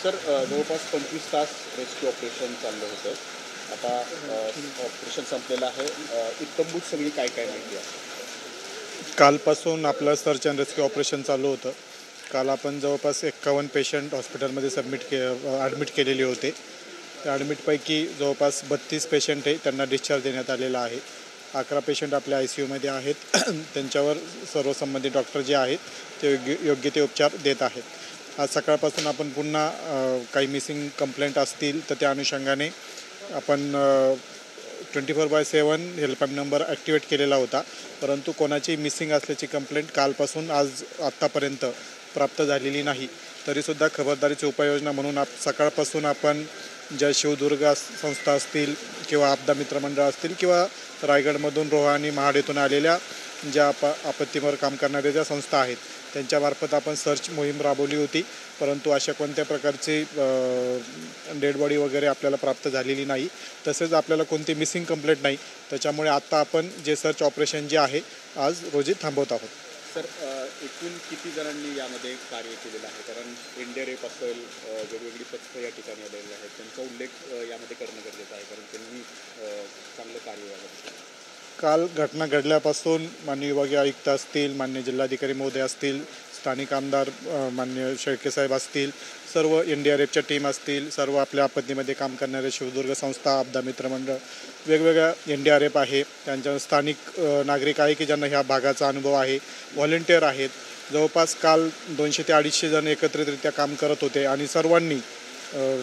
Sir जवळपास 25 तास rescue operation चाललं होतं. आता ऑपरेशन संपलेलं आहे. इत्थंभूत सगळी काय काय माहिती आहे? कालपासून आपलं सर्च अँड रेस्क्यू ऑपरेशन चालू होतं. काल आपण जवळपास 51 पेशंट हॉस्पिटलमध्ये ॲडमिट केलेले होते. त्या ॲडमिटपैकी जवळपास 32 पेशंट आहे त्यांना डिस्चार्ज देण्यात आलेला आहे. 11 पेशंट आपल्या ICUमध्ये आहेत. त्यांच्यावर सर्व संबंधित डॉक्टर जे आहेत ते योग्य ते उपचार देत आहेत. आज सकाळपासून आपण पुन्हा काही मिसिंग कंप्लेंट असतील तर त्या अनुषंगाने आपण 24/7 हेल्पलाईन नंबर ॲक्टिवेट केलेला होता. परंतु कोणाची मिसिंग असल्याची कंप्लेंट कालपासून आत्तापर्यंत प्राप्त झालेली नाही. तरीसुद्धा खबरदारीची उपाययोजना म्हणून सकाळपासून आपण ज्या शिवदुर्ग संस्था असतील किंवा आपदा मित्रमंडळ असतील किंवा रायगडमधून रोहा आणि महाड येथून आलेल्या ज्या आपत्तीवर काम करणाऱ्या ज्या संस्था आहेत त्यांच्यामार्फत आपण सर्च मोहीम राबवली होती. परंतु अशा कोणत्या प्रकारची डेड बॉडी वगैरे आपल्याला प्राप्त झालेली नाही. तसेच आपल्याला कोणती मिसिंग कंप्लेंट नाही. त्याच्यामुळे आत्ता आपण जे सर्च ऑपरेशन जे आहे आज रोजी थांबवत आहोत. सर एकूण किती जणांनी यामध्ये कार्य केलेलं आहे? कारण NDRF असेल, वेगवेगळी पथकं या ठिकाणी आलेली आहेत, त्यांचा उल्लेख यामध्ये करणं गरजेचं आहे, कारण त्यांनी चांगलं कार्य यामध्ये केलं. काल घटना घडल्यापासून माननीय विभागीय आयुक्त असतील, माननीय जिल्हाधिकारी महोदय असतील, स्थानिक आमदार माननीय शेळकेसाहेब असतील, सर्व NDRFच्या टीम असतील, सर्व आपल्या आपत्तीमध्ये काम करणारे शिवदुर्ग संस्था, आपदा मित्रमंडळ, वेगवेगळ्या NDRF आहे, त्यांच्या स्थानिक नागरिक आहे की ज्यांना ह्या भागाचा अनुभव आहे, व्हॉलेंटियर आहेत. जवळपास काल 200 ते 250 जण एकत्रितरित्या काम करत होते आणि सर्वांनी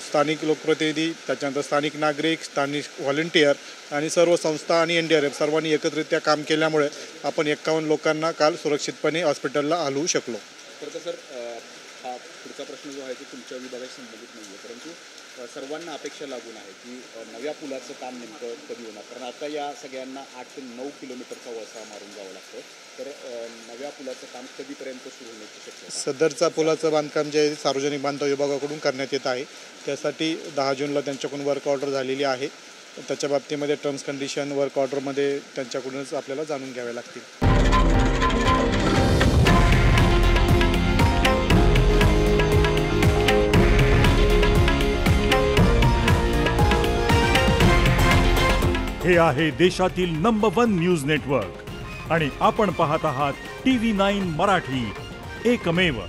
स्थानिक लोकप्रतिनिधी, त्याच्यानंतर स्थानिक नागरिक, स्थानिक व्हॉलेंटियर आणि सर्व संस्था आणि NDRF सर्वांनी एकत्रितरित्या काम केल्यामुळे आपण 51 लोकांना काल सुरक्षितपणे हॉस्पिटलला हलवू शकलो. तर सर हा पुढचा प्रश्न जो आहे तो तुमच्या विभागाशी संबंधित नाही आहे, परंतु सर्वांना अपेक्षा लागून आहे की नव्या पुलाचं काम नेमकं कधी होणार? कारण आता या सगळ्यांना 8 ते 9 किलोमीटरचा वळसा मारून जावं लागतं. तर नव्या पुलाचं काम कधीपर्यंत सुरू होण्याची शक्यता? सदरचा पुलाचं बांधकाम जे सार्वजनिक बांधकाम विभागाकडून करण्यात येत आहे. त्यासाठी 10 जूनला त्यांच्याकडून वर्क ऑर्डर झालेली आहे. त्याच्या बाबतीमध्ये टर्म्स कंडिशन वर्क ऑर्डरमध्ये त्यांच्याकडूनच आपल्याला जाणून घ्यावे लागतील. हे आहे देशातील नंबर 1 न्यूज नेटवर्क आणि आपण पाहत आहात TV9 मराठी, एकमेव.